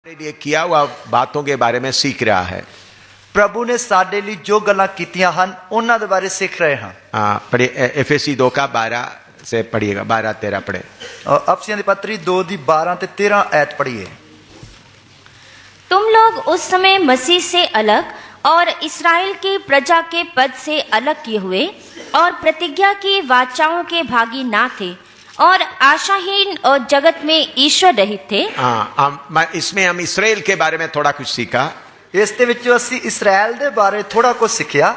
लिए किया हुआ बातों के बारे में सीख रहा है। प्रभु ने साडे लिए जो गल्लां कीतियां हन उन्हां दे बारे सीख रहे हैं। पढ़िए एफएसी 2 का 12 से पढ़िएगा, 12-13 पढ़े। और अफसियां दी पत्री 2 दी 12 ते 13 आयत पढ़िए। तुम लोग उस समय मसीह से अलग और इस्राएल की प्रजा के पद से अलग किए हुए और प्रतिज्ञा की वाचाओं के भागी ना थे और आशाहीन और जगत में ईश्वर रहित थे। इसमें हम इस्राएल के बारे में थोड़ा कुछ सीखा। इस दे विच असीं इस्राएल दे बारे थोड़ा कुछ सीखिया।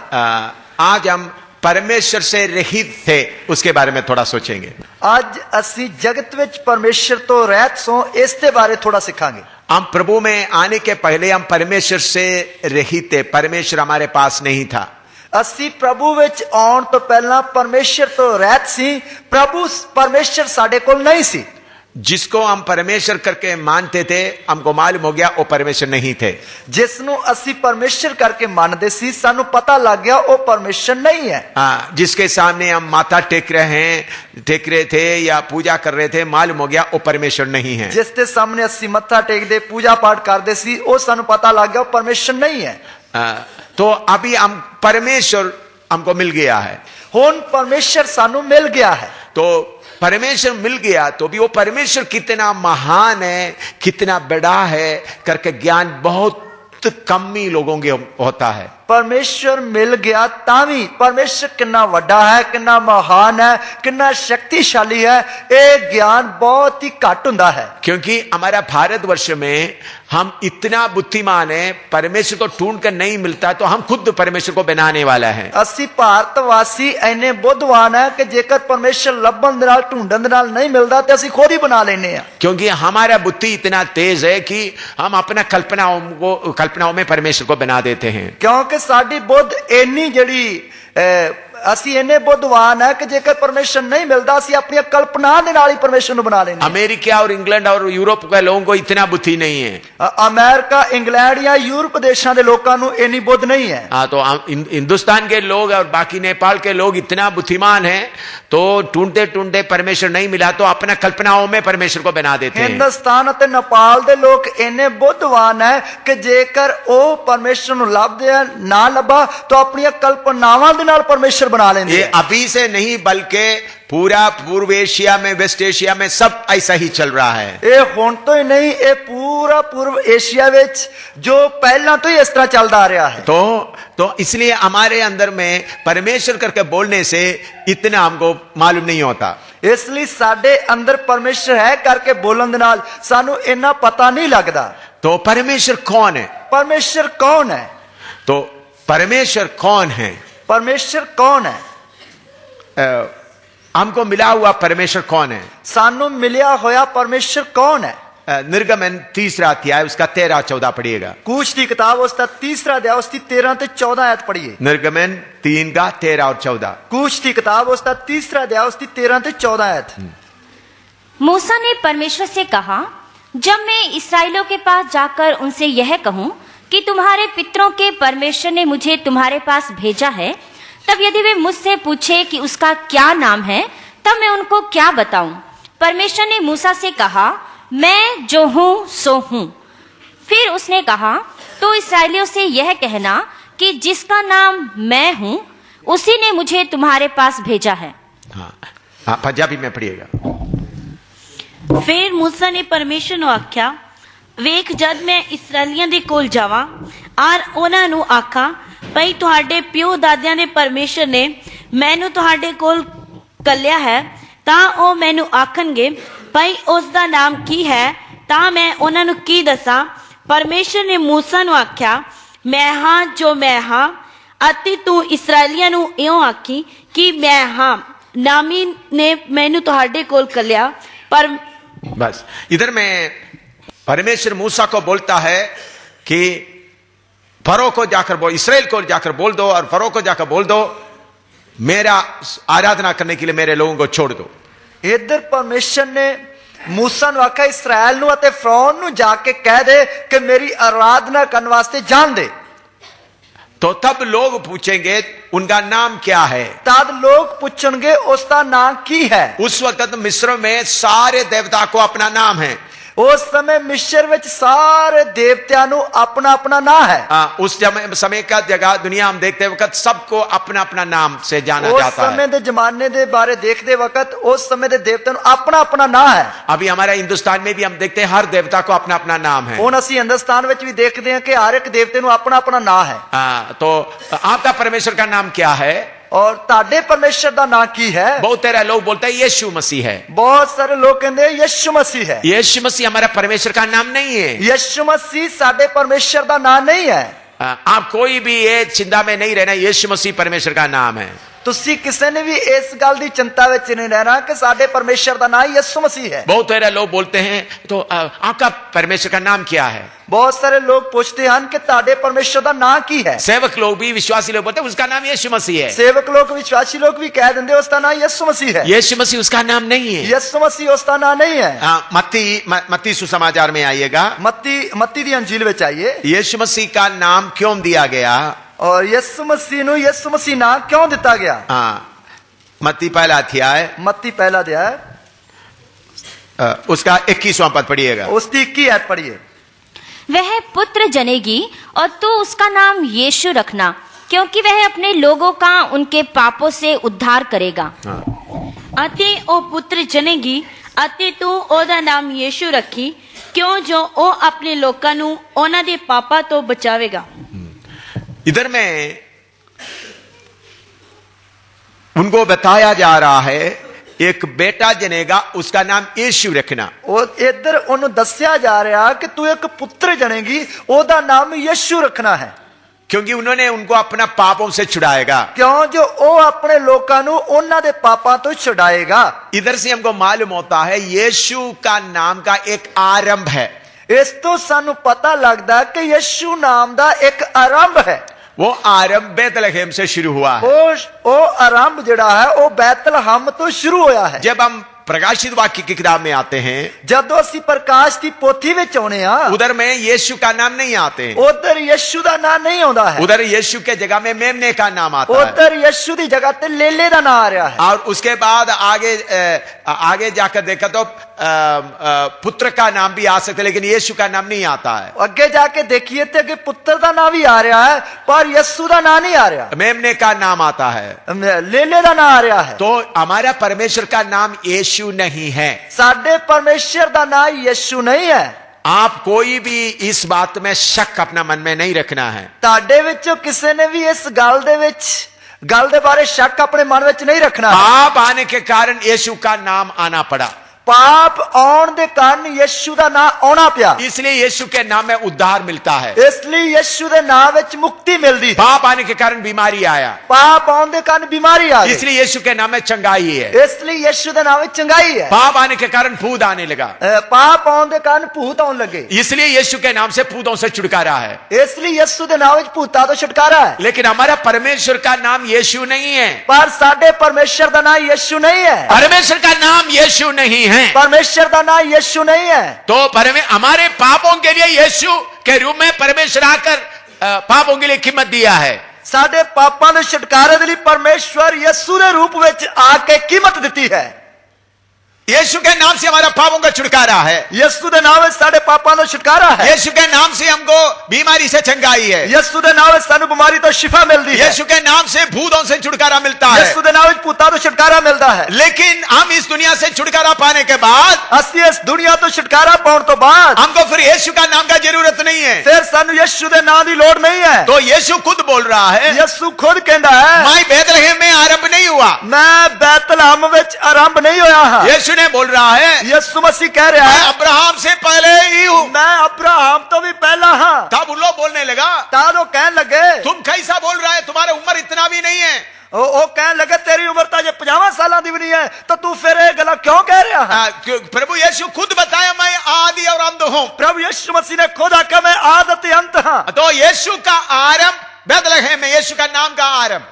आज हम परमेश्वर से रहित थे उसके बारे में थोड़ा सोचेंगे। आज असीं जगत विच परमेश्वर तो रहित सो इस दे बारे थोड़ा सीखांगे। हम प्रभु में आने के पहले हम परमेश्वर से रहित थे, परमेश्वर हमारे पास नहीं था। असी प्रभु विच आउण तो पहला परमेश्वर तो रहत सी, प्रभु परमेश्वर साडे कोल नहीं सी। जिसको हम परमेश्वर करके मानते थे हमको मालूम हो गया वो परमेश्वर नहीं थे। जिसनु असी परमेश्वर करके मानते सी सानू पता लग गया वो परमेश्वर नहीं है। जिसके सामने हम माथा टेक रहे थे या पूजा कर रहे थे, मालूम हो गया वो परमेश्वर नहीं है। जिसके सामने असी मत्था टेक दे पूजा पाठ करते सी वो सानू पता लग गया वो परमेश्वर नहीं है। तो अभी हम परमेश्वर हमको मिल गया है। हुन परमेश्वर सानू मिल गया है। तो परमेश्वर मिल गया तो भी वो परमेश्वर कितना महान है, कितना बड़ा है करके ज्ञान बहुत कम ही लोगों के होता है। परमेश्वर मिल गया तावी परमेश्वर कितना वड्डा है, कितना महान है, कितना शक्तिशाली है, ये ज्ञान बहुत ही घट हुंदा है। क्योंकि हमारा भारतवर्ष में हम इतना बुद्धिमान है, परमेश्वर को ढूंढ कर नहीं मिलता तो हम खुद परमेश्वर को बनाने वाला है। असी भारतवासी इन्ने बुद्धवान है कि जेकर परमेश्वर लभन दे नाल ढूंढन दे नाल नहीं मिलता तो असी खुद ही बना लेने हैं। क्योंकि हमारा बुद्धि इतना तेज है कि हम अपना कल्पनाओं में परमेश्वर को बना देते हैं। क्योंकि साडी बुद्ध इन्नी जड़ी असी इन्ने बुद्धवान है कि जेकर परमेश्वर नहीं मिलता असी अपनी कल्पना दे नाल ही परमेश्वर बना लेंगे। अमेरिका और इंग्लैंड और यूरोप के लोगों को इतना बुद्धि नहीं है। अमेरिका इंग्लैंड या यूरोप देशों के लोगों को इतनी बुद्ध नहीं है। तो हिंदुस्तान के लोग और बाकी नेपाल के लोग इतना बुद्धिमान हैं तो ढूंढते ढूंढते परमेश्वर नहीं मिला तो अपना कल्पनाओं में परमेश्वर को बना देते हैं। हिंदुस्तान और नेपाल के लोग इन्ने बुद्धवान है कि जेकर वो परमेश्वर लभदे ना लभा तो अपनी कल्पनावां दे नाल परमेश्वर बना लेंगे। ये अभी से नहीं बल्कि पूरा पूर्व एशिया में, वेस्ट एशिया में सब ऐसा ही चल रहा है। ये हुण तो ही नहीं, ये पूरा पूर्व एशिया विच जो पहला तो ही इस तरह चलता आ रहा है। तो इसलिए हमारे अंदर में परमेश्वर करके बोलने से इतना हमको मालूम नहीं होता। इसलिए साडे अंदर परमेश्वर है करके बोलन दे नाल सानू इतना पता नहीं लगता। तो परमेश्वर कौन है? परमेश्वर कौन है? तो परमेश्वर कौन है? परमेश्वर कौन है? हमको मिला हुआ परमेश्वर कौन है? सानू मिलिया होया परमेश्वर कौन है? निर्गमन 3 अध्याय उसका 13-14 पढ़िएगा। कूच की किताब उसका 3 अध्याय उसकी 13 से 14 आयत पढ़िए। निर्गमन 3 का 13 और 14। कूच की किताब उसका 3 अध्याय उसकी 13 से 14 आयत। मूसा ने परमेश्वर से कहा, जब मैं इस्राएलियों के पास जाकर उनसे यह कहूं कि तुम्हारे पितरों के परमेश्वर ने मुझे तुम्हारे पास भेजा है, तब यदि वे मुझसे पूछे कि उसका क्या नाम है तब मैं उनको क्या बताऊं? परमेश्वर ने मूसा से कहा, मैं जो हूं सो हूं। फिर उसने कहा, तो इस्राएलियों से यह कहना कि जिसका नाम मैं हूं उसी ने मुझे तुम्हारे पास भेजा है। हाँ, पंजाबी में पढ़िएगा। फिर मूसा ने परमेश्वर ਨੂੰ ਆਖਿਆ, ਵੇਖ ਜਦ ਮੈਂ ਇਸਰਾਏਲੀਆਂ ਦੇ ਕੋਲ ਜਾਵਾਂ ਔਰ ਉਹਨਾਂ ਨੂੰ ਆਖਾਂ ਭਈ ਤੁਹਾਡੇ ਪਿਓ ਦਾਦਿਆਂ ਦੇ ਪਰਮੇਸ਼ਰ ਨੇ ਮੈਨੂੰ ਤੁਹਾਡੇ ਕੋਲ ਕੱਲਿਆ ਹੈ ਤਾਂ ਉਹ ਮੈਨੂੰ ਆਖਣਗੇ ਭਈ ਉਸ ਦਾ ਨਾਮ ਕੀ ਹੈ ਤਾਂ ਮੈਂ ਉਹਨਾਂ ਨੂੰ ਕੀ ਦੱਸਾਂ? ਪਰਮੇਸ਼ਰ ਨੇ मूसा ਨੂੰ ਆਖਿਆ, ਮੈਂ ਹਾਂ ਜੋ ਮੈਂ ਹਾਂ ਅਤੇ ਤੂੰ ਇਸਰਾਏਲੀਆਂ ਨੂੰ ਇਉਂ ਆਖੀ ਕਿ ਮੈਂ ਹਾਂ ਨਾਮੀ ਨੇ ਮੈਨੂੰ ਤੁਹਾਡੇ ਕੋਲ ਕੱਲਿਆ। पर बस इधर में परमेश्वर मूसा को बोलता है कि फरो को जाकर बोल, इस्राएल को जाकर बोल दो और फरो को जाकर बोल दो मेरा आराधना करने के लिए मेरे लोगों को छोड़ दो। इधर परमेश्वर ने मूसा ਨੂੰ ਆਖਿਆ ਇਸਰਾਇਲ ਨੂੰ ਅਤੇ ਫਰੌਨ ਨੂੰ ਜਾ ਕੇ ਕਹਿ ਦੇ ਕਿ ਮੇਰੀ आराधना करने वास्ते जान दे। तो तब लोग पूछेंगे उनका नाम क्या है? तब लोग पूछेंगे उसका नाम की है? उस वक्त मिस्र में सारे देवता को अपना नाम है। उस समय मिस्र ਵਿੱਚ ਸਾਰੇ ਦੇਵਤਿਆਂ ਨੂੰ अपना अपना ਨਾਂ है। उस समय का जगह दुनिया हम देखते वक्त सबको अपना अपना नाम से जाना उस जाता समय है। ਦੇ ਜ਼ਮਾਨੇ ਦੇ ਬਾਰੇ ਦੇਖਦੇ ਵਕਤ उस समय ਦੇ ਦੇਵਤਿਆਂ ਨੂੰ अपना अपना ਨਾਂ है। अभी हमारे हिंदुस्तान में भी हम देखते हैं हर देवता को अपना अपना नाम है। ਹੁਣ ਅਸੀਂ ਹਿੰਦੁਸਤਾਨ ਵਿੱਚ ਵੀ ਦੇਖਦੇ ਹਾਂ ਕਿ ਹਰ ਇੱਕ ਦੇਵਤੇ ਨੂੰ अपना अपना ਨਾਂ है। तो आपका परमेश्वर का नाम क्या है? और ਤੁਹਾਡੇ ਪਰਮੇਸ਼ਰ ਦਾ ਨਾਂ ਕੀ है? बहुत तेरा लोग बोलते हैं यीशु मसीह है। बहुत सारे लोग ਕਹਿੰਦੇ ਯਿਸੂ ਮਸੀਹ है। यीशु मसीह हमारा परमेश्वर का नाम नहीं है। ਯਿਸੂ ਮਸੀਹ ਸਾਡੇ ਪਰਮੇਸ਼ਰ ਦਾ ਨਾਂ ਨਹੀਂ है। आप कोई भी ये चिंता में नहीं रहना, यीशु मसीह परमेश्वर का नाम है। ਤੁਸੀਂ ਕਿਸੇ ਨੇ ਵੀ ਇਸ ਗੱਲ ਦੀ ਚਿੰਤਾ ਵਿੱਚ ਨਹੀਂ ਰਹਿਣਾ ਕਿ ਸਾਡੇ ਪਰਮੇਸ਼ਰ ਦਾ ਨਾਂ ਯਿਸੂ ਮਸੀਹ है। बहुत सारे लोग बोलते हैं तो आपका परमेश्वर का नाम क्या है? बहुत सारे लोग पूछते हैं कि ਤੁਹਾਡੇ ਪਰਮੇਸ਼ਰ ਦਾ ਨਾਂ ਕੀ है? सेवक लोग भी, विश्वासी लोग बोलते हैं उसका नाम यीशु मसीह है। सेवक लोग विश्वासी लोग भी कह देंगे उसका नाम यीशु मसीह है। यीशु मसीह उसका नाम नहीं है। यीशु मसीह उसका नाम नहीं है। मत्ती सुसमाचार में आइएगा। मत्ती दी अंजील में चाहिए। यीशु मसीह का नाम क्यों दिया गया? और यीशु मसीह नु यीशु मसीह नाम क्यों दिता गया? मत्ती पहला अध्याय, मत्ती पहला अध्याय उसका 21वां पद पढ़िएगा। उसकी 21 आयत पढ़िए। वह पुत्र जनेगी और तू उसका नाम यीशु रखना, क्योंकि वह अपने लोगों का उनके पापों से उद्धार करेगा। ਅਤੇ ਉਹ ਪੁੱਤਰ ਜਨੇਗੀ ਅਤੇ ਤੂੰ ਉਹਦਾ ਨਾਮ ਯੀਸ਼ੂ ਰੱਖੀ, ਕਿਉਂ ਜੋ ਉਹ ਆਪਣੇ ਲੋਕਾਂ ਨੂੰ ਉਹਨਾਂ ਦੇ ਪਾਪਾਂ ਤੋਂ ਬਚਾਵੇਗਾ। इधर में उनको बताया जा रहा है एक बेटा जनेगा, उसका नाम यीशु रखना। और इधर उन्हें दस्या जा रहा कि तू एक पुत्र जनेगी, ओदा नाम यीशु रखना है, क्योंकि उन्होंने उनको अपना पापों से छुड़ाएगा। क्यों जो ओ अपने लोगों नु उन्हां दे पापां तो छुड़ाएगा। इधर से हमको मालूम होता है यीशु का नाम का एक आरंभ है। इस तो सानू पता लगता कि यीशु नाम दा एक आरंभ है। वो आरंभ बैतलहम से शुरू हुआ है। ओ आरंभ जड़ा है वो बैतलहम तो शुरू होया है। जब हम प्रकाशित वाक्य की किताब में आते हैं, जदों असी प्रकाश की पोथी विच आउणे आ, उधर में यीशु का नाम नहीं आते। उधर यीशु दा नाम नहीं आउंदा है। उधर यीशु के जगह में मेमने का नाम आता है। उधर यीशु दी जगह ते लेले दा नाम आ रहा है। और उसके बाद आगे जाकर देखा तो पुत्र का नाम भी आ सकता है, लेकिन यीशु का नाम नहीं आता है। अगे जाके देखिए तो अगे पुत्र का नाम भी आ रहा है, पर यीशु का नाम नहीं आ रहा। मेमने का नाम आता है, लेले का नाम आ रहा है। तो हमारा परमेश्वर का नाम यीशु नहीं है। साडे परमेश्वर का नाम यीशु नहीं है। आप कोई भी इस बात में शक अपना मन में नहीं रखना है। ताडे विचों किसी ने भी इस गल दे बारे शक अपने मन विच नहीं रखना। पाप आने के कारण यीशु का नाम आना पड़ा। पाप आने के कारण यीशु का नाम आना पिया, इसलिए यीशु के नाम में उद्धार मिलता है। इसलिए यीशु के नाम विच मुक्ति मिलती। पाप आने के कारण बीमारी आया, पाप आने के कारण बीमारी आ गई, इसलिए यीशु के नाम में चंगाई है। इसलिए यीशु के नाम में चंगाई है। पाप आने के कारण भूत आने लगा, पाप आने के कारण भूत आने लगे, इसलिए यीशु के नाम से भूतों से छुटकारा है। इसलिए यीशु के नाम में भूता तो छुटकारा है। लेकिन हमारा परमेश्वर का नाम यीशु नहीं है। पर साडे परमेश्वर का नाम यीशु नहीं है। परमेश्वर का नाम यीशु नहीं है। परमेश्वर का नाम यीशु नहीं है। तो हमारे पापों के लिए यीशु के रूप में परमेश्वर आकर पापों के लिए कीमत दिया है। साडे पापां दे छुटकारे दे लई परमेश्वर यीशु दे रूप विच आके कीमत दिती है। यीशु के नाम से हमारा पापों का छुटकारा है। यीशु के नाम में साडे पापां दा छुटकारा है। यीशु के नाम से हमको बीमारी से चंगाई है। यीशु के नाम में सानू बीमारी तो शिफा मिलती है। यीशु के नाम से भूतों से छुटकारा मिलता है। यीशु के नाम में भूतां तो छुटकारा मिलता है। लेकिन हम इस दुनिया से छुटकारा पाने के बाद, असी इस दुनिया तो छुटकारा पाने तो बाद हमको फिर यीशु का नाम का जरूरत नहीं है। फिर सानू यीशु के नाम की लोड़ नहीं है। तो यीशु खुद बोल रहा है, यीशु खुद कहता है, मैं बैतलहम में आरंभ नहीं हुआ, मैं बैतलहम विच आरंभ नहीं होया हां। यीशु ने बोल रहा है, यीशु मसीह कह रहा है, मैं अब्राहम से पहले ही हूं। मैं अब्राहम तो भी पहला हां। तब उन लोग बोलने लगा, तारो कहने लगे, तुम कैसा बोल रहा है, तुम्हारी उम्र इतना भी नहीं है। ओ कहने लगे, तेरी उम्र तो 50 साल की भी नहीं है, तो तू फिर ये गला क्यों कह रहा है? प्रभु यीशु खुद बताया, मैं आदि और अंत हूं। प्रभु यीशु मसीह ने खुद आकर मैं आदि अंत हां। तो यीशु का आरंभ बैतलहम में, यीशु का नाम का आरंभ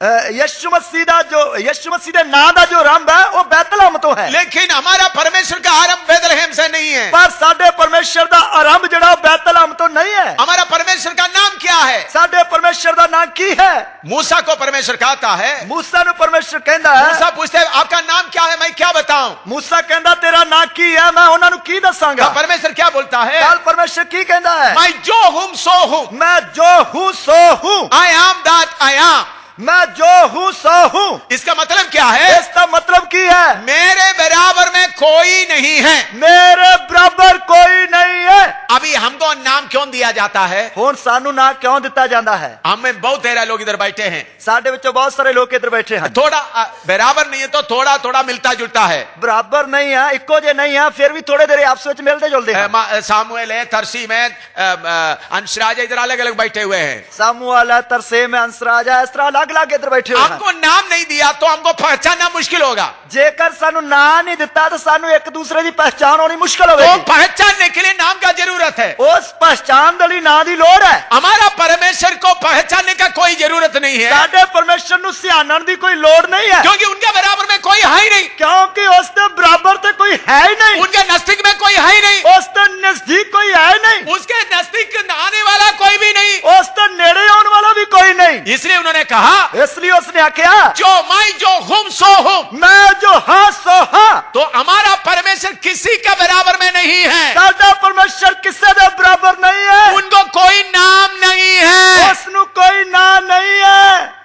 यीशु मसीह दे नाम दा जो आरंभ है वो बैतलहम तो है, लेकिन हमारा परमेश्वर का आरंभ बेथलेहम से नहीं है। पर साडे परमेश्वर दा आरंभ जड़ा बैतलहम तो नहीं है। हमारा परमेश्वर का नाम क्या है? साडे परमेश्वर दा नाम की है? मूसा को परमेश्वर कहता है, मूसा नु परमेश्वर कहंदा है, मूसा पूछते हैं आपका नाम क्या है, मैं क्या बताऊं? मूसा कहंदा तेरा नाम की है, मैं उन्हां नु की दसांगा। परमेश्वर क्या बोलता है? कल परमेश्वर की कहंदा है, मैं जो हूं सो हूं, मैं जो हूं सो हूं, I am that I am, मैं जो हूं सो हूं। इसका मतलब क्या है? इसका मतलब की है, मेरे बराबर में कोई नहीं है, मेरे बराबर कोई नहीं है। अभी हमको नाम क्यों दिया जाता है? हुण सानू ना क्यों दिता जाता है? हमें बहुत सारे लोग इधर बैठे हैं, साडे विचों बहुत सारे लोग इधर बैठे हैं, थोड़ा बराबर नहीं है तो थोड़ा थोड़ा मिलता जुलता है, बराबर नहीं है, इको जे नहीं है, फिर भी थोड़े देर आपस में मिलते जुलते हैं। सामुएल है, तरसी में अंशराज इधर अलग अलग बैठे हुए हैं, सामुएल है, तरसे में अंशराज है, इस तरह अलग अलग इधर बैठे हुए हैं। हमको नाम नहीं दिया तो हमको पहचानना मुश्किल होगा। जेकर सानू नाम नहीं दिता तो सानू एक दूसरे की पहचान होनी मुश्किल तो होगी। पहचानने के लिए नाम का जरूरत है, उस पहचान दली नाम की लोड़ है। हमारा परमेश्वर को पहचानने का कोई जरूरत नहीं है, साडे परमेश्वर नु सियानन दी कोई लोड़ नहीं है, क्योंकि उनके बराबर में कोई है ही नहीं, क्योंकि उसके बराबर तो कोई है ही नहीं, उनके नजदीक में कोई है ही नहीं, उसके नजदीक कोई है ही नहीं, उसके नजदीक आने वाला कोई भी नहीं, उसके नेड़े आने वाला भी कोई नहीं। इसलिए उन्होंने कहा, इसलिए उसने आख्या जो मैं जो हूं सो हूं, मैं जो हाँ सो हाँ। तो हमारा परमेश्वर किसी के बराबर में नहीं है, साडा परमेश्वर किसी दे बराबर नहीं है, उनको कोई नाम नहीं है। उसनु कोई नाम नहीं है।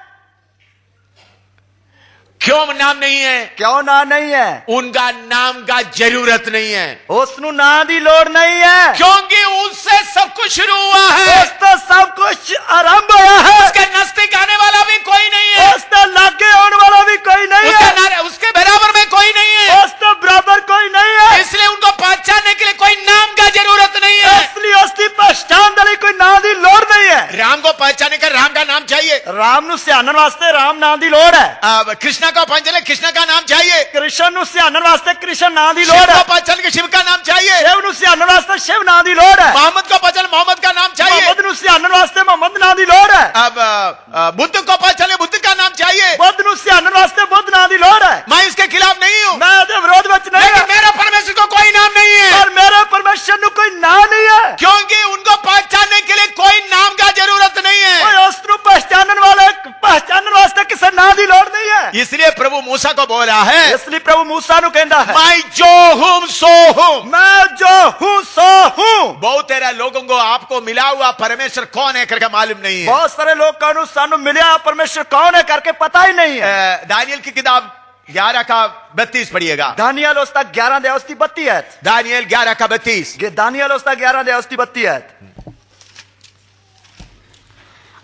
क्यों नाम नहीं है? क्यों ना नहीं है? उनका नाम का जरूरत नहीं है, उसनु नाम दी लोड़ नहीं है, क्योंकि उससे सब कुछ शुरू हुआ है, उसका सब कुछ आरंभ हुआ है, उसके नजदीक आने वाला भी कोई नहीं है, उसका लागे आने वाला भी कोई नहीं है, उसके बराबर में कोई नहीं है, उसके बराबर कोई नहीं है। इसलिए उनको पहचानने के लिए कोई नाम का जरूरत नहीं है, इसलिए उसकी पहचान दली कोई नाम दी लोड़ नहीं है। राम को पहचानने का राम का नाम चाहिए, राम नु सियानन वास्ते राम नाम दी लोड़ है, कृष्ण को पहचानने कृष्ण का नाम चाहिए, कृष्ण नु सियानन वास्ते कृष्ण नाम दी शिव लोड़ को है, पहचान के शिव का नाम चाहिए, शिव नु सियानन वास्ते शिव नाम दी लोड़ है, मोहम्मद को पहचान मोहम्मद का नाम चाहिए, मोहम्मद नु सियानन वास्ते मोहम्मद नाम दी लोड़ है, अब बुद्ध को पहचान बुद्ध का नाम चाहिए, बुद्ध नु सियानन वास्ते बुद्ध नाम दी लोड़ है। मैं इसके खिलाफ नहीं हूँ, मैं दे विरोध विच नहीं लेकिन है, मेरा परमेश्वर को कोई नाम नहीं है, पर मेरे परमेश्वर नु कोई नाम नहीं है, क्योंकि उनको पहचानने के लिए कोई नाम का जरूरत नहीं है, कोई उसनु पहचानन वास्ते किसी नाम दी लोड़ नहीं है। इसलिए प्रभु मूसा को बोल रहा है, इसलिए प्रभु मूसा नु कहंदा है, मैं जो हूं सो हूं, मैं जो हूं सो हूं। बहुत सारे लोगों को आपको मिला हुआ परमेश्वर कौन है करके मालूम नहीं है, बहुत सारे लोग कहनु सानु मिला परमेश्वर कौन है करके पता ही नहीं है। दानियल की किताब 11 का 32 पढ़िएगा, दानियल उसका 11 दे उसकी 32 है, दानियल 11 का 32, दानियल उसका 11 दे उसकी 32 है।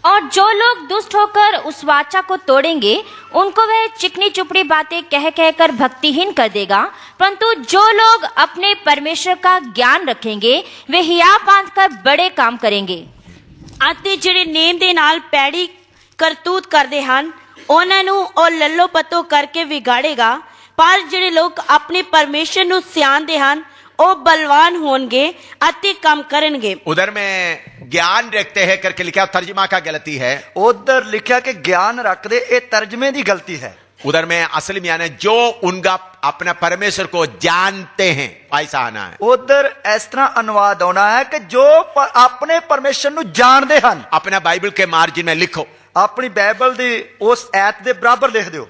और जो लोग दुष्ट होकर उस वाचा को तोड़ेंगे उनको वह चिकनी चुपड़ी बातें कह कहकर भक्तिहीन कर देगा, परंतु जो लोग अपने परमेश्वर का ज्ञान रखेंगे वे हिया बांध कर बड़े काम करेंगे। ਅਤੇ ਜਿਹੜੇ ਨੇਮ ਦੇ ਨਾਲ ਪੈੜੀ ਕਰਤੂਤ ਕਰਦੇ ਹਨ ਉਹਨਾਂ ਨੂੰ ਉਹ ਲੱਲੋ ਪੱਤੋ ਕਰਕੇ ਵਿਗਾੜੇਗਾ, ਪਰ ਜਿਹੜੇ ਲੋਕ ਆਪਣੇ ਪਰਮੇਸ਼ਰ ਨੂੰ ਸਿਆਣਦੇ ਹਨ ਉਹ ਬਲਵਾਨ ਹੋਣਗੇ ਅਤੇ ਕੰਮ ਕਰਨਗੇ। उधर में ज्ञान रखते हैं करके लिखा, तर्जुमा का गलती है, उधर लिखा कि ज्ञान रख दे, ये तर्जमे की गलती है। उधर में असल में आना जो उनका अपना परमेश्वर को जानते हैं ऐसा आना है। उधर इस तरह अनुवाद होना है कि जो अपने परमेश्वर नु जानते हैं। अपना बाइबल के मार्जिन में लिखो, अपनी बाइबल दी उस ऐत दे बराबर लिख दो,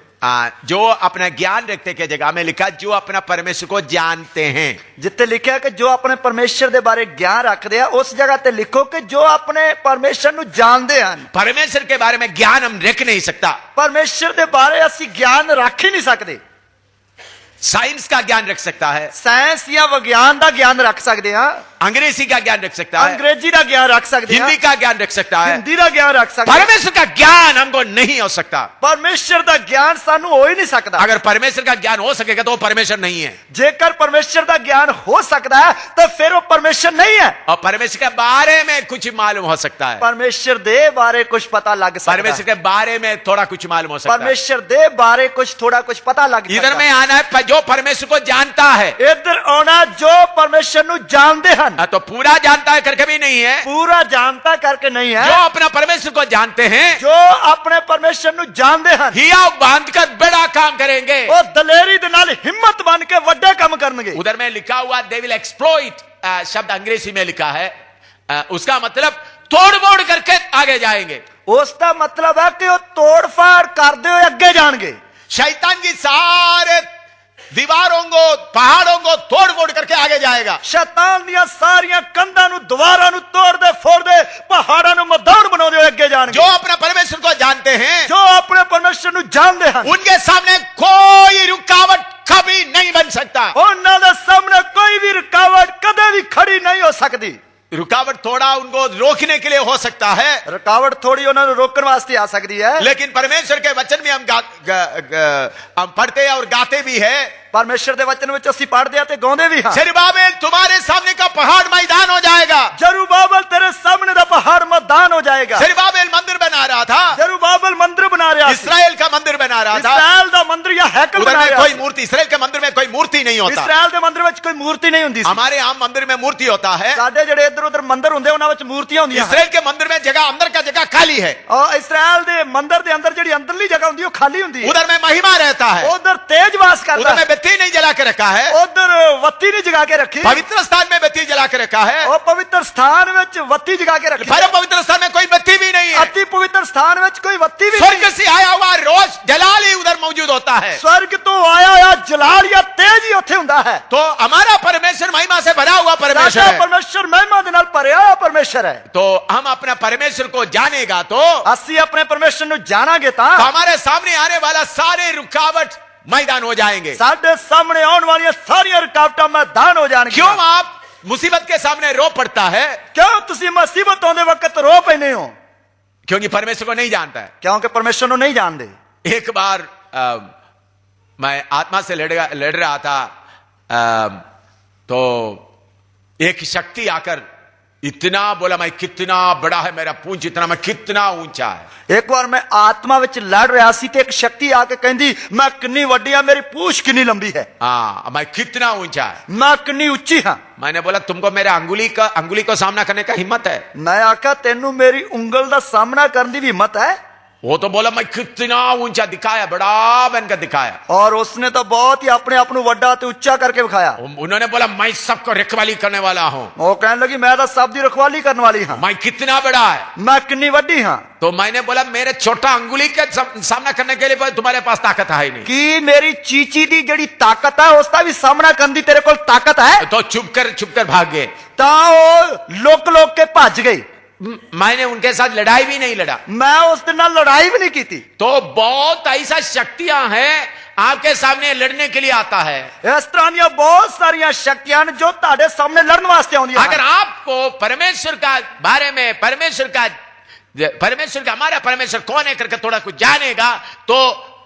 जो अपना ज्ञान रखते के जगह में लिखा जो अपना परमेश्वर को जानते हैं। जिथे लिखा कि जो अपने परमेश्वर दे बारे ज्ञान रखते हैं, उस जगह ते लिखो कि जो अपने परमेश्वर नु जानते हैं। परमेश्वर के बारे में ज्ञान हम रख नहीं सकता, परमेश्वर दे बारे असी ज्ञान रख ही नहीं सकते। साइंस का ज्ञान रख सकता है, साइंस या विज्ञान का ज्ञान रख सकते हैं, अंग्रेजी का ज्ञान रख सकता है, अंग्रेजी का ज्ञान रख सकते हैं, हिंदी का ज्ञान रख सकता है, हिंदी का ज्ञान रख सकते हैं। परमेश्वर का ज्ञान हमको नहीं हो सकता। परमेश्वर का ज्ञान सानू हो ही नहीं सकता। अगर परमेश्वर का ज्ञान हो सकेगा तो वो परमेश्वर नहीं है, जेकर परमेश्वर का ज्ञान हो सकता है तो फिर वो परमेश्वर नहीं है। और परमेश्वर के बारे में कुछ मालूम हो सकता है, परमेश्वर दे बारे कुछ पता लग सकता है, परमेश्वर के बारे में थोड़ा कुछ मालूम हो सकता है, परमेश्वर दे बारे कुछ थोड़ा कुछ पता लग सकता है। इधर में आना है जो परमेश्वर को जानता है। इधर आना जो परमेश्वर नु जानते हैं। तो पूरा जानता है करके भी नहीं है, पूरा जानता करके नहीं है, जो अपना परमेश्वर को जानते हैं, जो अपने परमेश्वर नु जानते हैं, हिया बांधकर बड़ा काम करेंगे। वो दलेरी दे नाल हिम्मत बन के वड्डे काम करनगे। उधर में लिखा हुआ दे विल एक्सप्लॉइट, शब्द अंग्रेजी में लिखा है, उसका मतलब तोड़ मोड़ करके आगे जाएंगे। उसका मतलब है कि वो तोड़ फाड़ करते हुए अगे जाएंगे। शैतान की सारे दीवारों को पहाड़ों को तोड़ मोड़ करके आगे जाएगा। शैतान दियां सारियां कंधां नु दीवारां नु तोड़ दे फोड़ दे पहाड़ां नु मैदान बना दे अगे जाएंगे। जो अपना परमेश्वर को जानते हैं, जो अपने परमेश्वर नु जानते हैं, उनके सामने कोई रुकावट कभी नहीं बन सकता। उन्हां दे सामने कोई भी रुकावट कदे भी खड़ी नहीं हो सकती। रुकावट थोड़ा उनको रोकने के लिए हो सकता है, रुकावट थोड़ी उन्हें रोकने वास्ते आ सकती है, लेकिन परमेश्वर के वचन में हम पढ़ते हैं और गाते भी है। परमेश्वर के वचन में असीं पढ़ते हैं ते गाउंदे भी हां। जरुब्बाबेल तुम्हारे सामने का पहाड़ मैदान हो जाएगा। जरुब्बाबेल तेरे सामने का पहाड़ मैदान हो जाएगा। जरुब्बाबेल मंदिर बना रहा था, जरुब्बाबेल मंदिर बना रहा था, इस्राएल का मंदिर बना रहा था। इस्राएल का मंदिर या हैकल बना रहा था। कोई मूर्ति, इस्राएल के मंदिर में कोई मूर्ति नहीं होता। इस्राएल के मंदिर में कोई मूर्ति नहीं होती। हमारे आम मंदिर में मूर्ति होता है। साडे जेड़े इधर उधर मंदिर हुंदे उन्हां विच मूर्तियां हुंदियां। इस्राएल के मंदिर में जगह, अंदर का जगह खाली है, और इस्राएल के मंदिर के अंदर जेड़ी अंदरली जगह हुंदी है खाली हुंदी है। उधर में महिमा रहता है, उधर तेज वास करता उधर है, में बत्ती नहीं जला के रखा है, उधर वत्ती नहीं जगा के रखी, पवित्र स्थान में बत्ती जला के रखा है, और पवित्र स्थान में वत्ती जगा के रखी। परम पवित्र स्थान में कोई बत्ती भी नहीं है। अति पवित्र स्थान में कोई वत्ती भी स्वर्ग नहीं। से आया हुआ रोज जलाल ही उधर मौजूद होता है। स्वर्ग तो आया या जलाल या तेज ही उत्थे हुंदा है। तो हमारा परमेश्वर महिमा से भरा हुआ परमेश्वर साडा है। परमेश्वर महिमा दे नाल भरिया हुआ परमेश्वर है। तो हम अपना परमेश्वर को जानेगा तो असी अपने परमेश्वर नु जानांगे ता हमारे सामने आने वाला सारे रुकावट मैदान हो जाएंगे। साडे सामने आने वाली सारी रुकावटां मैदान हो जाएंगी। क्यों आप मुसीबत के सामने रो पड़ता है? क्यों तुसी मुसीबत आने वक्त रो पैने हो? क्योंकि परमेश्वर को नहीं जानता है। क्योंकि परमेश्वर नु नहीं जानते। एक बार मैं आत्मा से लड़ रहा था, तो एक शक्ति आकर इतना बोला, मैं कितना बड़ा है मेरा पूंछ, इतना मैं कितना ऊंचा है। एक बार मैं आत्मा विच लड़ रहा सी ते एक शक्ति आके कहंदी मैं कितनी वड्डी हां, मेरी पूंछ कितनी लंबी है। हाँ, मैं कितना ऊंचा है, मैं कितनी ऊंची हां। मैंने बोला तुमको मेरे अंगुली को सामना करने का हिम्मत है? मैं आखा तेनू मेरी उंगल दा सामना करने की भी हिम्मत है? वो तो बोला मैं कितना ऊंचा दिखाया, बड़ा बनकर दिखाया, और उसने तो बहुत ही अपने आप को वड्डा ते ऊंचा करके दिखाया। उन्होंने बोला मैं सबको रखवाली करने वाला हूं। वो कहने लगी मैं तो सब दी रखवाली करने वाली हां। मैं कितना बड़ा है, मैं कितनी वड्डी हां। तो मैंने बोला मेरे छोटा अंगुली के सामना करने के लिए तुम्हारे पास ताकत है ही नहीं। कि मेरी चीची दी जड़ी ताकत है उसका भी सामना करने दी तेरे को ताकत है? तो चुप कर भाग गए। तो लोक के भज गई। मैंने उनके साथ लड़ाई भी नहीं लड़ा, मैं उस दिन लड़ाई भी नहीं की थी। तो बहुत ऐसा शक्तियां हैं आपके सामने लड़ने के लिए आता है। इस तरह की बहुत सारिया शक्तियां जो ताड़े सामने लड़ने वास्ते आउंदी। अगर आपको परमेश्वर का बारे में, परमेश्वर का हमारा परमेश्वर कौन है करके थोड़ा कुछ जानेगा तो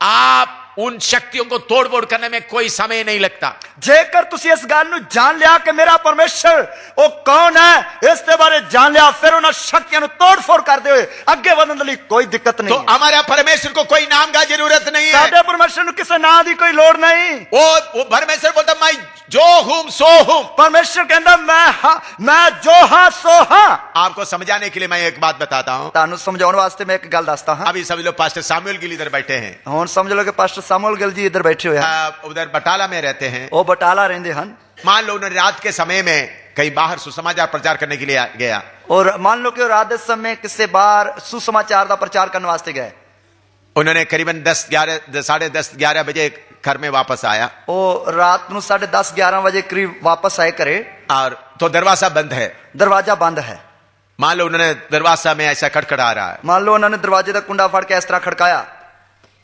आप उन शक्तियों को तोड़ फोड़ करने में कोई समय नहीं लगता। जेकर तुसी इस गल नूं जान लिया कि मेरा परमेश्वर वो कौन है, इसके बारे जान लिया, फिर उन शक्तियों तोड़ फोड़ करते हुए आगे बढ़ने लिए कोई दिक्कत नहीं। तो हमारे परमेश्वर को कोई नाम का जरूरत नहीं है। साडे परमेश्वर नूं किसी नाम की कोई लोड़ नहीं। वो परमेश्वर बोलता मैं जो हूं सो हूं। परमेश्वर कहता मैं जो हां सो हां। आपको समझाने के लिए मैं एक बात बताता हूं, तानू समझाने वास्ते मैं एक गल दसता हूं। अभी सभी लोग पास्टर सामुएल गिल इधर बैठे हैं। हुन समझ लो कि पास्टर सामुएल गिल जी इधर बैठे हुए हैं, उधर बटाला में रहते हैं। वो बटाला रहते हैं। मान लो उन्होंने रात के समय में कहीं बाहर सुसमाचार प्रचार करने के लिए गया, और मान लो कि रात के समय किसी बाहर सुसमाचार का प्रचार करने वास्ते गए। उन्होंने करीबन 10:30 बजे घर में वापस आया। वो रात को 10:30-11 बजे करीब वापस आए करे, और तो दरवाजा बंद है। दरवाजा बंद है। मान लो उन्होंने दरवाजा में ऐसा खटखटा रहा है। मान लो उन्होंने दरवाजे का कुंडा फाड़ के इस तरह खड़काया।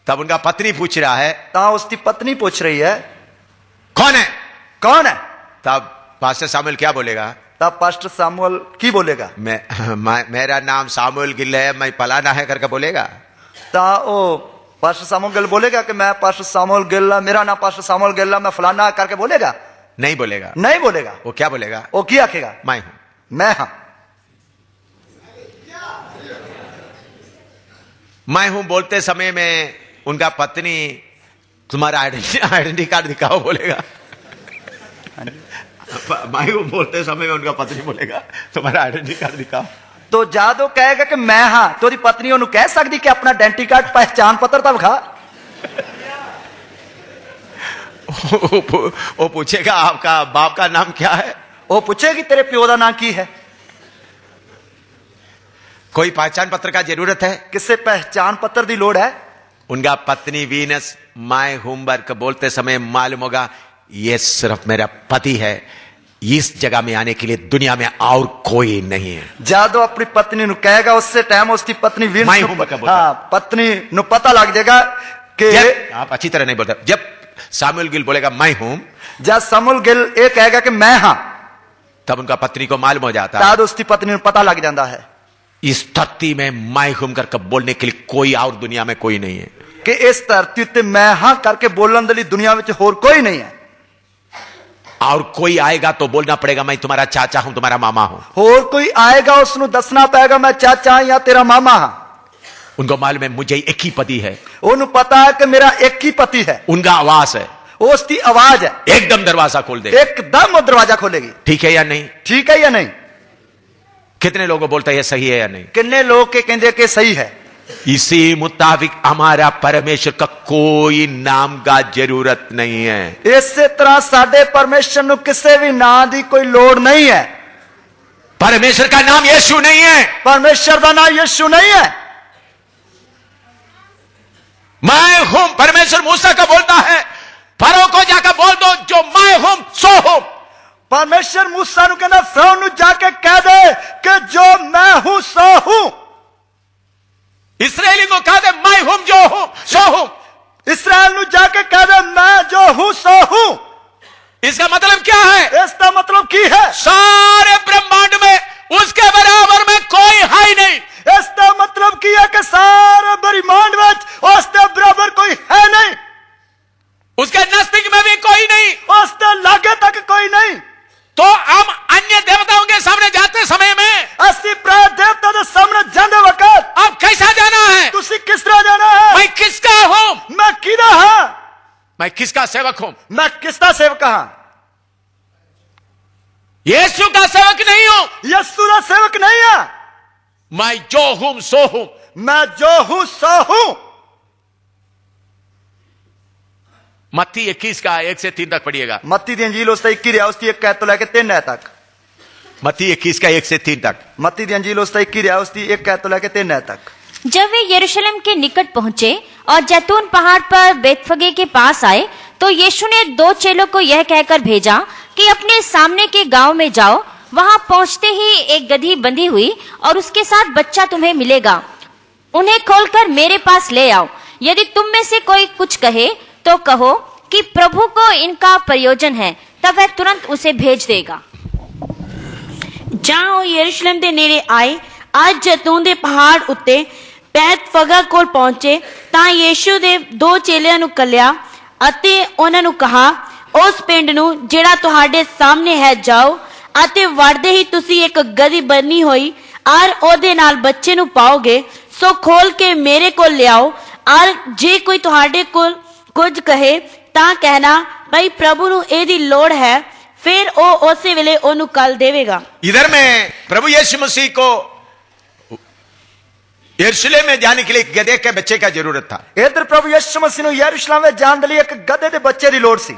तब उनका पत्नी पूछ रहा है, तब उसकी पत्नी पूछ रही है कौन है, कौन है? तब पास्टर सामुएल क्या बोलेगा? तब पास्टर सामुएल की बोलेगा, मेरा नाम सामुएल गिल है, मैं फलाना है करके बोलेगा। पास्टर सामुएल गिल बोलेगा कि मैं पास्टर सामुएल गिल, मेरा नाम पास्टर सामुएल गिल, मैं फलाना करके बोलेगा? नहीं बोलेगा। नहीं बोलेगा। वो क्या बोलेगा? वो क्या आखेगा? मैं हूं, मैं हूं, मैं हूं। बोलते समय में उनका पत्नी तुम्हारा आइडेंटिटी कार्ड दिखाओ बोलेगा। माई वो बोलते समय उनका पत्नी बोलेगा तुम्हारा आइडेंटिटी कार्ड दिखाओ। तो जादो कहेगा कि मैं हां, तो ओदी पत्नी ओनू कह सकदी कि अपना आइडेंटिटी कार्ड पहचान पत्र तो विखा। वो पूछेगा आपका बाप का नाम क्या है, वो पूछेगी तेरे प्यो का नाम की है। कोई पहचान पत्र का जरूरत है, किसे पहचान पत्र की लोड़ है। उनका पत्नी वीनस माय होमवर्क बोलते समय मालूम होगा ये सिर्फ मेरा पति है, इस जगह में आने के लिए दुनिया में और कोई नहीं है। जादो अपनी पत्नी नु कहेगा उस टाइम उसकी पत्नी वीनस माय होमवर्क का बोलता। हाँ, पत्नी नु पता लग जाएगा कि आप अच्छी तरह नहीं बोलते। जब सामुएल गिल बोलेगा मैं हूं, जब सामुएल गिल ये कहेगा कि मैं हां, तब उनका पत्नी को मालूम हो जाता है, तब उसकी पत्नी नु पता लग जाता है इस धरती में मैं हूं करके बोलने के लिए कोई और दुनिया में कोई नहीं है, कि इस धरती उत्ते मैं हां करके बोलने के लिए दुनिया में होर कोई नहीं है। और कोई आएगा तो बोलना पड़ेगा मैं तुम्हारा चाचा हूं, तुम्हारा मामा हूं। होर कोई आएगा उसनु दसना पड़ेगा मैं चाचा या तेरा मामा हां। उनको मालूम है मुझे एक ही पति है, उन्हें पता है कि मेरा एक ही पति है, उनका आवाज है, उसकी आवाज है, एकदम दरवाजा खोल दे, एकदम वो दरवाजा खोलेगी। ठीक है या नहीं? ठीक है या नहीं? कितने लोगों बोलते हैं ये सही है या नहीं? कितने लोग के कहते कि सही है। इसी मुताबिक हमारा परमेश्वर का कोई नाम का जरूरत नहीं है। इसी तरह साडे परमेश्वर नु किसी भी नाम की कोई लोड़ नहीं है। परमेश्वर का नाम यीशु नहीं है, परमेश्वर का नाम यीशु नहीं है। मैं हूं। परमेश्वर मूसा को बोलता है फरो को जाकर बोल दो जो मैं हूं सो हूं। परमेश्वर मूसा नु कहना फिरौन नु जाके कह दे कि जो मैं हूं सो हूं। इस्राएली को कह दे मैं हूं जो हूं सो हूं। इस्राएल नु जाके कह दे मैं जो हूं सो हूं। इसका मतलब क्या है? इसका मतलब की है सारे ब्रह्मांड में उसके बराबर में कोई है ही नहीं। इसका मतलब की है कि सारे ब्रह्मांड में उसके बराबर कोई है नहीं, उसके नजदीक में भी कोई नहीं, उसके लागे तक कोई नहीं। तो हम अन्य देवताओं के सामने जाते समय में असि प्राय देवता के सामने जाने वक्त अब कैसा जाना है? तुसी किस तरह जाना है? मैं किसका हूं? मैं किदा हां? मैं किसका सेवक हूं? मैं किसका सेवक हां? यीशु का सेवक नहीं हूं, यीशु का सेवक नहीं है। मैं जो हूं सो हूं। मैं जो हूं सो हूं। मत्ती 21 का 1 से 3 तक पढ़िएगा। मत्ती दी अंजील उसका 21 रिया उसकी 1 कहत तो लेके 3 है तक। मत्ती 21 का 1 से 3 तक। मत्ती दी अंजील उसका 21 रिया उसकी 1 कहत तो लेके 3 है तक। जब वे यरूशलेम के निकट पहुंचे और जैतून पहाड़ पर बेतफगे के पास आए तो यीशु ने 2 चेलों को यह कहकर भेजा कि अपने सामने के गांव में जाओ। वहां पहुंचते ही एक गधी बंधी हुई और उसके साथ बच्चा तुम्हें मिलेगा, उन्हें खोलकर मेरे पास ले आओ। यदि तुम में से कोई कुछ कहे तो कहो कि प्रभु को इनका प्रयोजन है, तब वह तुरंत उसे भेज देगा। जहां ਉਹ ਯਰੂਸ਼ਲਮ ਦੇ ਨੇੜੇ ਆਏ, ਅੱਜ ਜੈਤੂਨ ਦੇ ਪਹਾੜ ਉੱਤੇ ਬੈਤਫਗਾ ਕੋਲ ਪਹੁੰਚੇ ਤਾਂ ਯੀਸ਼ੂ ਦੇ 2 ਚੇਲਿਆਂ ਨੂੰ ਕੱਲਿਆ ਅਤੇ ਉਹਨਾਂ ਨੂੰ ਕਹਾ ਉਸ ਪਿੰਡ ਨੂੰ ਜਿਹੜਾ ਤੁਹਾਡੇ ਸਾਹਮਣੇ ਹੈ ਜਾਓ ਅਤੇ ਵੜਦੇ ਹੀ ਤੁਸੀਂ ਇੱਕ ਗਧੀ ਬੰਨੀ ਹੋਈ ਔਰ ਉਹਦੇ ਨਾਲ ਬੱਚੇ ਨੂੰ ਪਾਓਗੇ, ਸੋ ਖੋਲ ਕੇ ਮੇਰੇ ਕੋਲ ਲਿਆਓ ਔਰ ਜੇ ਕੋਈ ਤੁਹਾਡੇ ਕੋਲ ਕੁਝ ਕਹੇ ਤਾਂ ਕਹਿਣਾ ਭਾਈ ਪ੍ਰਭੂ ਨੂੰ ਇਹਦੀ ਲੋੜ ਹੈ, फिर वो उसी वेले ओनु कल देवेगा। इधर में प्रभु यीशु मसीह को यरूशलेम में जाने के लिए गधे के बच्चे का जरूरत था। इधर प्रभु यीशु मसीह ने यरूशलेम में जाने के लिए एक गधे के बच्चे की लोड़ सी।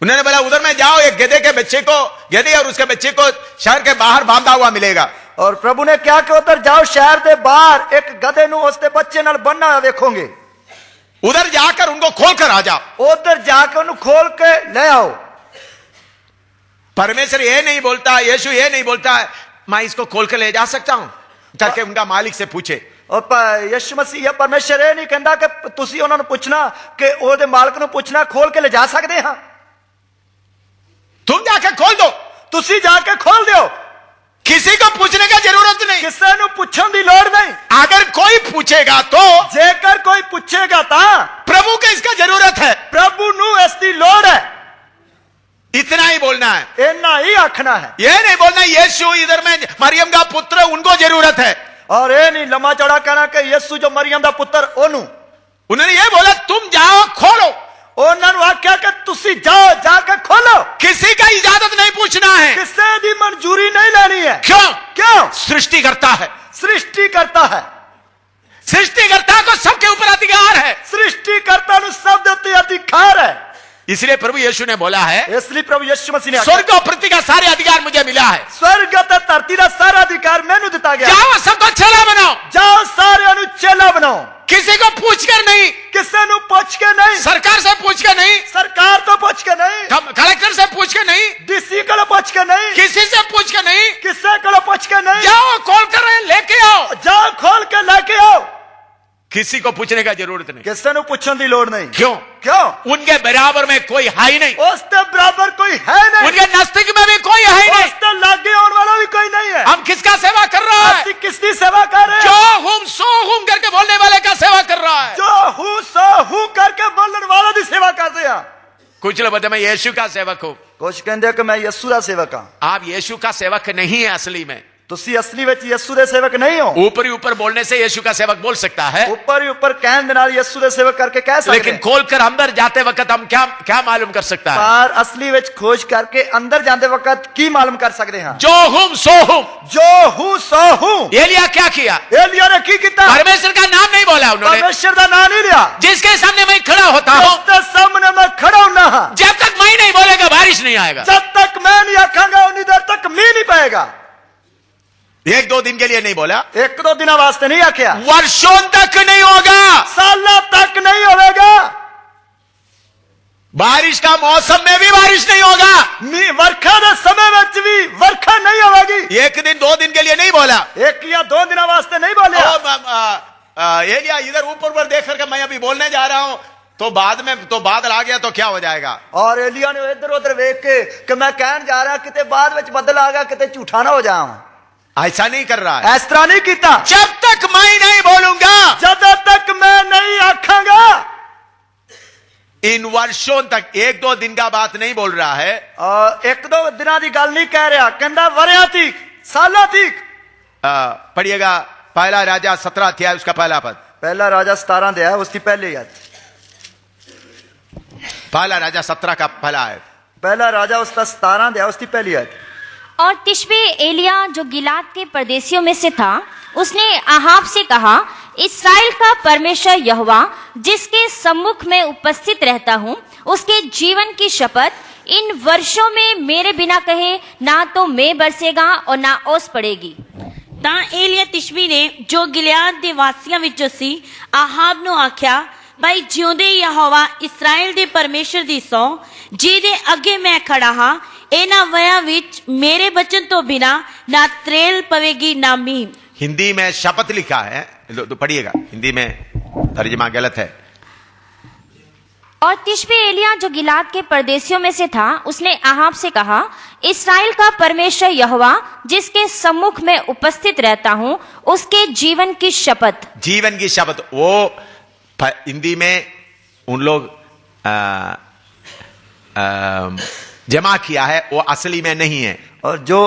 उन्होंने बोला उधर में जाओ, एक गधे के बच्चे को, गधे और उसके बच्चे को शहर के बाहर बांधा हुआ मिलेगा। और प्रभु ने क्या कि उधर जाओ शहर के बाहर एक गधे नु उसके बच्चे नाल बन्ना हुआ देखोगे, उधर जाकर उनको खोल कर आ जाओ। उधर जाकर उन्हें खोल के ले आओ। परमेश्वर ये नहीं बोलता, यीशु ये नहीं बोलता है मैं इसको खोल कर ले जा सकता हूं ताकि उनका मालिक से पूछे। और यीशु मसीह या परमेश्वर ये नहीं कहता कि तुसी उन्होंने पूछना कि ओदे मालिक नु पूछना खोल के ले जा सकते हैं। तुम जाकर खोल दो, तुसी जाके खोल दो, किसी को पूछने का जरूरत नहीं, किसी नु पूछने की लोड़ नहीं। अगर कोई पूछेगा तो जेकर कोई पूछेगा ता प्रभु को इसका जरूरत है, प्रभु नु इसकी लोड़ है, इतना ही बोलना है, इतना ही आखना है। ये नहीं बोलना यीशु इधर में मरियम का पुत्र उनको जरूरत है, और ये नहीं लम्बा चौड़ा कहना कि यीशु जो मरियम का पुत्र ओनु। उन्होंने ये बोला तुम जाओ खोलो। उन्होंने आख्या कि तुसी जाओ, जाके खोलो। किसी का इजाजत नहीं पूछना है। किसी की मंजूरी नहीं लेनी है। क्यों? क्यों? सृष्टि करता है। सृष्टिकर्ता है। सृष्टिकर्ता को सबके ऊपर अधिकार है। सृष्टिकर्ता नु सब दे उत्ते अधिकार है। इसलिए प्रभु यीशु ने बोला है, इसलिए प्रभु यीशु मसीह ने स्वर्ग और पृथ्वी का सारे अधिकार मुझे मिला है। स्वर्ग ते धरती का सारा अधिकार मैनू दिता गया। जाओ सबको चेला बनाओ। जाओ सारे नु चेला बनाओ। किसी को पूछ कर नहीं, किसी नु पूछ के नहीं, सरकार से पूछ के नहीं, सरकार तो पूछ के नहीं, कलेक्टर से पूछ के नहीं, डीसी को पूछ के नहीं, किसी से पूछ के नहीं, किसी को पूछ के नहीं। जाओ खोल कर लेके आओ। जाओ खोल के लेके आओ। किसी को पूछने का जरूरत नहीं। किसी नु पूछने की लोड़ नहीं। क्यों? क्यों? उनके बराबर में कोई है ही नहीं। उसके बराबर कोई है नहीं। उनके नजदीक में भी कोई है ही नहीं। उसके लागे आने वाला भी कोई नहीं है। हम किसका सेवा कर रहा है? ਅਸੀਂ किसकी सेवा कर रहे हैं? जो हुम सो हुम करके बोलने वाले का सेवा कर रहा है। जो हूँ सो हूँ करके बोलने वाला की सेवा करते हैं। कुछ लोग बोलते मैं यीशु का सेवक हूं। कुछ कहते हैं कि मैं यीशु का सेवक हाँ। आप यीशु का सेवक नहीं है असली में। तुसी असली विच यीशु दे सेवक नहीं हो। ऊपर ही ऊपर बोलने से यीशु का सेवक बोल सकता है, ऊपर ही ऊपर कहने दे नाल यीशु दे सेवक करके कह सकते लेकिन हैं। खोलकर अंदर जाते वक्त हम क्या मालूम कर सकता है? पर असली विच खोज करके अंदर जाते वक्त की मालूम कर सकते हैं? जो हुम सो हुम। जो हूँ सो हूँ। एलिया क्या किया? एलिया ने की किया? परमेश्वर का नाम नहीं बोला उन्होंने। परमेश्वर का नाम नहीं लिया। जिसके सामने मैं खड़ा होता हूँ, उसके सामने मैं खड़ा हूं ना। जब तक मैं नहीं बोलेगा बारिश नहीं आएगा। जब तक मैं नहीं आखांगा उन्हीं देर तक मींह नहीं पाएगा। एक दो दिन के लिए नहीं बोला, एक दो दिन वास्ते नहीं आख्या, वर्षों तक नहीं होगा, सालों तक नहीं होगा। बारिश का मौसम में भी बारिश नहीं होगा। वर्षा के समय में भी वर्षा नहीं होगी। एक दिन दो दिन के लिए नहीं बोला, एक या दो दिन वास्ते नहीं बोले। एलिया इधर ऊपर पर देख करके मैं अभी बोलने जा रहा हूं, तो बाद में तो बादल आ गया तो क्या हो जाएगा? और एलिया ने इधर उधर देख के कि मैं कहने जा रहा किते बाद में बदल आ गया, किते झूठा ना हो जाऊं। ऐसा नहीं कर रहा है। इस तरह नहीं किया। जब तक मैं नहीं बोलूंगा, जब तक मैं नहीं आखांगा, इन वर्षों तक, एक दो दिन का बात नहीं बोल रहा है। एक दो दिनों की गल नहीं कह रहा, कहता वरियां तीक सालों तीक। पढ़िएगा पहला राजा 17 अध्याय उसका पहला पद। पहला राजा 17 दे है उसकी पहली आयत। पहला राजा 17 का पहला आयत। पहला राजा उसका 17 दे है उसकी पहली आयत। और तिशबे एलिया जो गिलाद के परदेशियों में से था, उसने आहाब से कहा, इस्राएल का परमेश्वर यहोवा जिसके सम्मुख में उपस्थित रहता हूँ, उसके जीवन की शपथ, इन वर्षों में मेरे बिना कहे ना तो मेघ बरसेगा और ना ओस पड़ेगी। ਤਾਂ ਏਲੀਆ ਤਿਸ਼ਬੀ ਨੇ ਜੋ ਗਿਲਿਆਦ ਦੇ ਵਾਸੀਆਂ ਵਿੱਚੋਂ ਸੀ ਆਹਾਬ ਨੂੰ ਆਖਿਆ, ਭਾਈ ਜਿਉਂਦੇ ਯਹੋਵਾ ਇਸਰਾਇਲ ਦੇ ਪਰਮੇਸ਼ਰ ਦੀ ਸਹੁੰ, ਜਿਹਦੇ ਅੱਗੇ ਮੈਂ ਖੜਾ ਹਾਂ, ਇਹਨਾਂ ਵਰਿਆਂ ਵਿੱਚ ਮੇਰੇ ਬਚਨ ਤੋਂ ਬਿਨਾ ਨਾ ਤਰੇਲ ਪਵੇਗੀ ਨਾ ਮੀਂਹ। हिंदी में शपथ लिखा है, तो पढ़िएगा, हिंदी में तर्जुमा गलत है। और तिशबे एलिया जो गिलाद के परदेशियों में से था, उसने आहाब से कहा, इस्राएल का परमेश्वर यहोवा जिसके सम्मुख में उपस्थित रहता हूँ, उसके जीवन की शपथ। जीवन की शपथ, वो हिंदी में उन लोग जमा किया है, वो असली में नहीं है। और जो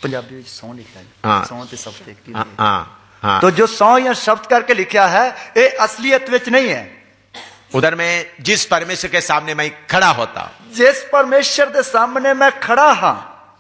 पंजाबी सौ लिखा है, हाँ। सौ ते शब्द एक ही हाँ, है। हाँ, हाँ। तो जो सौ या शब्द करके लिखा है ये असलियत विच नहीं है। उधर में जिस परमेश्वर के सामने मैं खड़ा होता हूं, जिस परमेश्वर के सामने मैं खड़ा हाँ।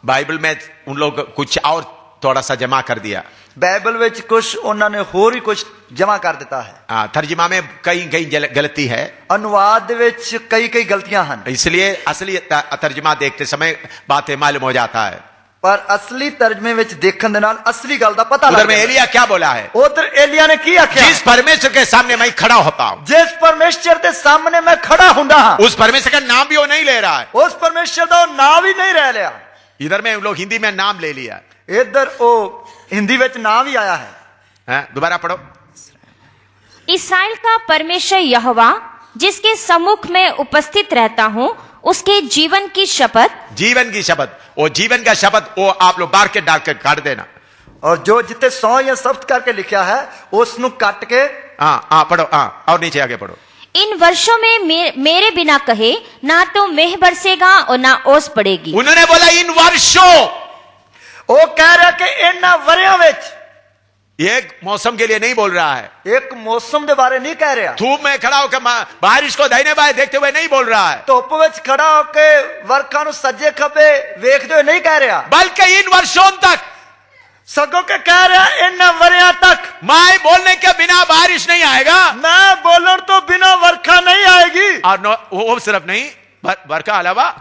बाइबल में उन लोग कुछ और थोड़ा सा जमा कर दिया। बाइबल विच कुछ उन्होंने होर ही कुछ जमा कर देता है। तर्जुमा में कई कई गलती है, अनुवाद विच कई कई गलतियां हैं, इसलिए असली तर्जुमा देखते समय बातें मालूम हो जाता है। पर असली तर्जमे विच देखने दे नाल असली गल दा पता उधर लग में जाता है। एलिया क्या बोला है? उधर एलिया ने की आख्या, जिस परमेश्वर के सामने मैं खड़ा होता हूं, जिस परमेश्वर के सामने मैं खड़ा हुंदा हां, उस परमेश्वर का नाम भी वो नहीं ले रहा है। उस परमेश्वर दा नाम ही नहीं रह लिया। इधर में उन लोग हिंदी में नाम ले लिया, इधर ओ हिंदी विच नाम ही आया है। दोबारा पढ़ो। इस्राएल का परमेश्वर यहोवा जिसके सम्मुख में उपस्थित रहता हूँ, उसके जीवन की शपथ। जीवन की शपथ, वो जीवन का शपथ, वो आप लोग बार के डाल के काट देना। और जो जितने सौ या शब्द करके लिखा है उसनु काट के पढ़ो, और नीचे आगे पढ़ो। इन वर्षों में मेरे बिना कहे ना तो मेघ बरसेगा और ना ओस पड़ेगी। उन्होंने बोला इन वर्षों, वो कह रहा कि इन वरियां विच, एक मौसम के लिए नहीं बोल रहा है, एक मौसम के बारे नहीं कह रहा, धूप में खड़ा होकर बारिश को दाहिने बाएं देखते हुए नहीं बोल रहा है, धुप विच खड़ा होके वर्खा नु सज्जे खब्बे वेखदे हुए नहीं कह रहा, बल्कि इन वर्षों तक सगों के कह रहा इन वरियां तक मैं बोलने के बिना बारिश नहीं आएगा, मैं बोलन तो बिना वर्खा नहीं आएगी। और वो सिर्फ नहीं, वर्षा अलावा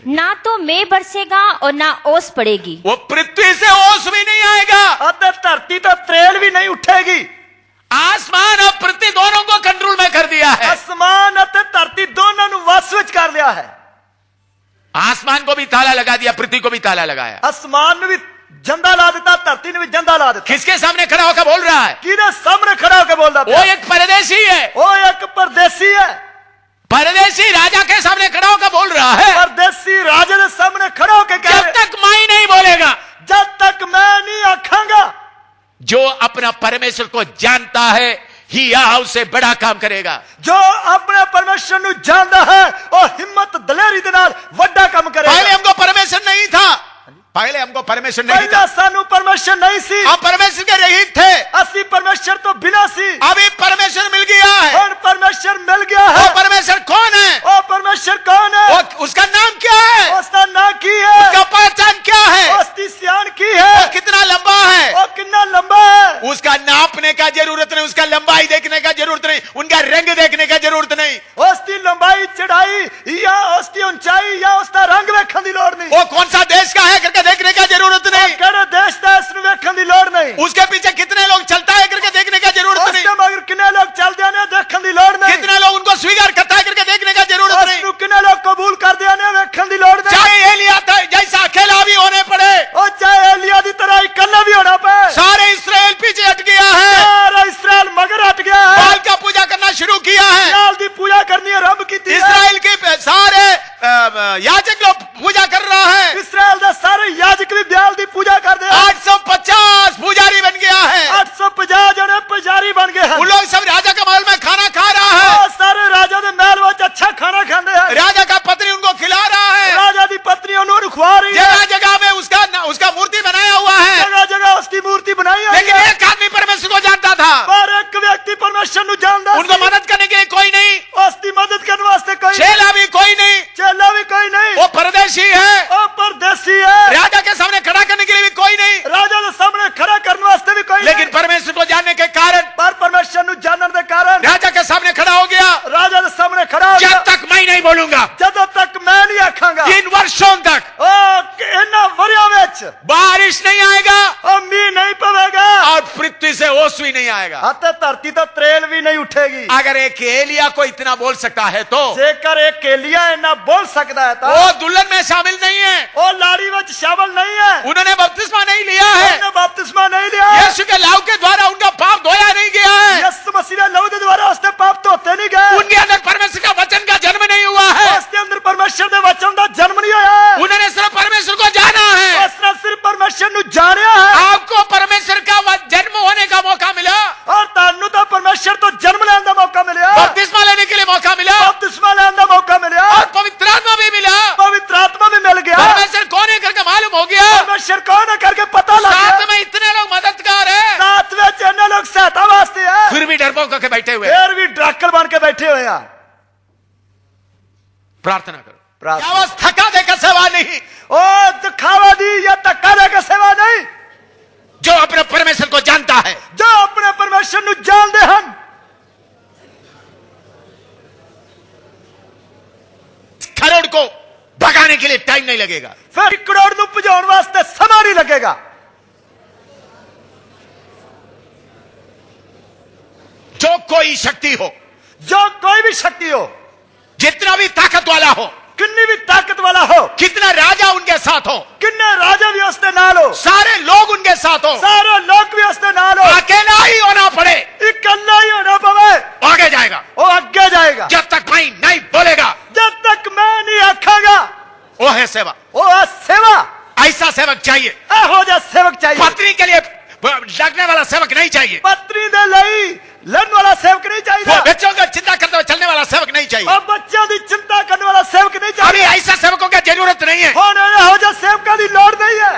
ना तो मेघ बरसेगा और ना ओस पड़ेगी, वो पृथ्वी से ओस भी नहीं आएगा, अते धरती तो त्रेल भी नहीं उठेगी। आसमान और पृथ्वी दोनों को कंट्रोल में कर दिया है, आसमान अते धरती दोनों नु वस विच कर लिया है। आसमान को भी ताला लगा दिया, पृथ्वी को भी ताला लगाया, आसमान ने भी जंदा ला देता, धरती ने भी जंदा ला देता। किसके सामने खड़ा होकर बोल रहा है? किने सामने खड़ा होकर बोल रहा वो एक परदेशी है, वो एक परदेसी है, परदेशी राजा के सामने खड़ा होकर बोल रहा है, परदेसी राजा के सामने खड़ा होकर कह जब तक मैं नहीं बोलेगा, जब तक मैं नहीं आखांगा। जो अपना परमेश्वर को जानता है ही यह उससे बड़ा काम करेगा, जो अपने परमेश्वर नु जानता है और हिम्मत दलेरी दे नाल वड्डा काम करेगा। पहले हमको परमेश्वर नहीं था, पहले हमको परमेश्वर नहीं था, पहले सानू परमेश्वर नहीं सी, हम परमेश्वर के रहित थे, असली परमेश्वर तो बिना सी, अभी परमेश्वर मिल गया है। और परमेश्वर मिल गया है। वो परमेश्वर कौन है? वो परमेश्वर कौन है? उसका नाम क्या है? उसका नाम की है? उसका पहचान क्या है? उसकी सियान की है? वो कितना लंबा है? वो कितना लंबा है? उसका नापने का जरूरत नहीं, उसका लंबाई देखने का जरूरत नहीं, उनका रंग देखने का जरूरत नहीं, उसकी लंबाई चढ़ाई या उसकी ऊंचाई या उसका रंग वेखन दी लोड़ नहीं, वो कौन सा देश का है करके देखने का जरूरत नहीं, केड़े देश दा इसनु वेखन दी लोड़ नहीं, उसके पीछे कितने लोग चलता है करके देखने का जरूरत नहीं, उसके मगर कितने लोग चल जाने देखन दी लोड़ नहीं, कितने लोग उनको स्वीकार करता है करके देखने का जरूरत नहीं, उसनु कितने लोग कबूल कर देने वेखन दी लोड़ नहीं। चाहे एलिया जैसा अकेला भी होने पड़े, और चाहे एलिया दी तरह इकल्ला भी होना पड़े, सारे इस्राएल पीछे हट गया है, सारा इस्राएल मगर हट गया है, बाल का पूजा करना शुरू किया है, बाल दी पूजा करनी आरंभ की थी, इस्राएल के सारे याजक लोग पूजा कर रहा है, इस्राएल दा सारे याजक भी बाल दी पूजा कर दे, 850 पुजारी बन गया है, 850 जने पुजारी बन गए हैं, उन लोग सब राजा के महल में खाना खा रहा है, और सारे राजा दे महल विच अच्छा खाना खांदे हैं, राजा का पत्नी उनको खिला रहा है, राजा दी पत्नी उन्होंने खुआ रही है, जगह जगह में उसका मूर्ति बनाया हुआ है, जगह जगह उसकी मूर्ति बनाई है, लेकिन एक आदमी परमेश्वर को जानता था, पर एक व्यक्ति परमेश्वर नु जानदा उनको मदद करने के लिए कोई नहीं, उसकी मदद करने वास्ते कोई चेला भी कोई नहीं, चेला भी कोई नहीं, वो परदेशी है, वो परदेसी है, राजा के सामने खड़ा करने के लिए भी कोई नहीं, राजा के सामने खड़ा करने वास्ते भी कोई लेकिन नहीं, परमेश्वर को जानने के कारण पर परमेश्वर नु जानने के कारण राजा के सामने खड़ा हो गया, राजा के सामने खड़ा हो जब गया, तक मैं नहीं बोलूंगा, जब तक मैं नहीं आखांगा, इन वर्षों तक ओ इन्ना वरियां विच बारिश नहीं आएगा ओ मींह नहीं पवेगा, और पृथ्वी से ओस भी नहीं आएगा। अते धरती तो त्रेल भी नहीं उठेगी। अगर एक एलिया को इतना बोल सकता है तो जेकर एक एलिया इन्ना बोल सकता है तो वो दुल्हन में शामिल नहीं है, ओ लाड़ी विच शामिल नहीं है, उन्होंने बपतिस्मा नहीं लिया है, उन्होंने बपतिस्मा नहीं लिया, यीशु के लहू के द्वारा उनका पाप धोया नहीं गया है, यीशु मसीह ने लहू के द्वारा उसने पाप धोते नहीं गए, उनके अंदर परमेश्वर का वचन का जन्म नहीं हुआ है, उसके अंदर परमेश्वर के वचन का जन्म नहीं होया, उन्होंने सिर्फ परमेश्वर को जाना है, उसने सिर्फ परमेश्वर नु जानिया है, आपको परमेश्वर का जन्म होने का मौका मिला, और तानू तो परमेश्वर तो जन्म लेने का मौका मिला, बपतिस्मा लेने के लिए मौका मिला, बपतिस्मा लेने का मौका मिला, और पवित्र आत्मा भी मिला, पवित्र आत्मा भी मिल गया, परमेश्वर कौन है करके मालूम हो गया, परमेश्वर कौन है करके पता लग साथ गया, में इतने लोग मददगार है, साथ में चलने लोग सहायता वास्ते है, फिर भी डरपोक होकर बैठे हुए, फिर भी ड्राकल बन के बैठे हुए हैं। प्रार्थना करो, प्रार्थना। क्या बस थका देकर सेवा नहीं, ओ दिखावा दी या धक्का देकर सेवा नहीं, जो अपने परमेश्वर को जानता है, जो अपने परमेश्वर नु जानते हैं, करोड़ को भगाने के लिए टाइम नहीं लगेगा, फिर करोड़ नु पुजाउन वास्ते समा नहीं लगेगा, जो कोई शक्ति हो, जो कोई भी शक्ति हो, जितना भी ताकत वाला हो, कितनी भी ताकत वाला हो, कितना राजा उनके साथ हो, कितने राजा भी उसके नाल हो, सारे लोग उनके साथ हो, सारे लोग भी उसके नाल हो, अकेला ही होना पड़े, इकल्ला ही होना पवे, आगे जाएगा, वो आगे जाएगा, जब तक मैं नहीं बोलेगा, जब तक मैं नहीं आखागा, वो है सेवा, वो है सेवा, ऐसा सेवक चाहिए, हो जा सेवक चाहिए, पत्नी के लिए लगने वाला सेवक नहीं चाहिए, पत्नी दे लई लन वाला सेवक नहीं चाहिए, बच्चों का चिंता करते हुए चलने वाला सेवक नहीं चाहिए, और बच्चों की चिंता करने वाला सेवक नहीं अभी चाहिए, ऐसा सेवकों की जरूरत नहीं है, हो जा सेवका की लोड़ नहीं है,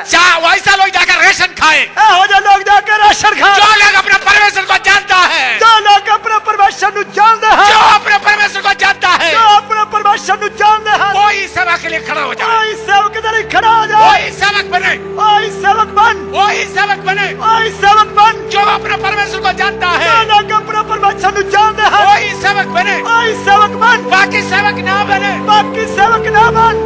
वैसा लोग जाकर राशन खाए, हो जा लोग जाकर राशन खा, जो वही सेवक बने ਉਹੀ ਸੇਵਕ ਬਣ जो अपने परमेश्वर को जानता है। ਜੋ ਲੋਕ ਆਪਣੇ ਪਰਮੇਸ਼ਰ ਨੂੰ ਜਾਣਦੇ ਹਨ वही सेवक बने, ਉਹੀ ਸੇਵਕ ਬਣ बाकी सेवक ना बने। ਬਾਕੀ ਸੇਵਕ ਨਾ ਬਣ।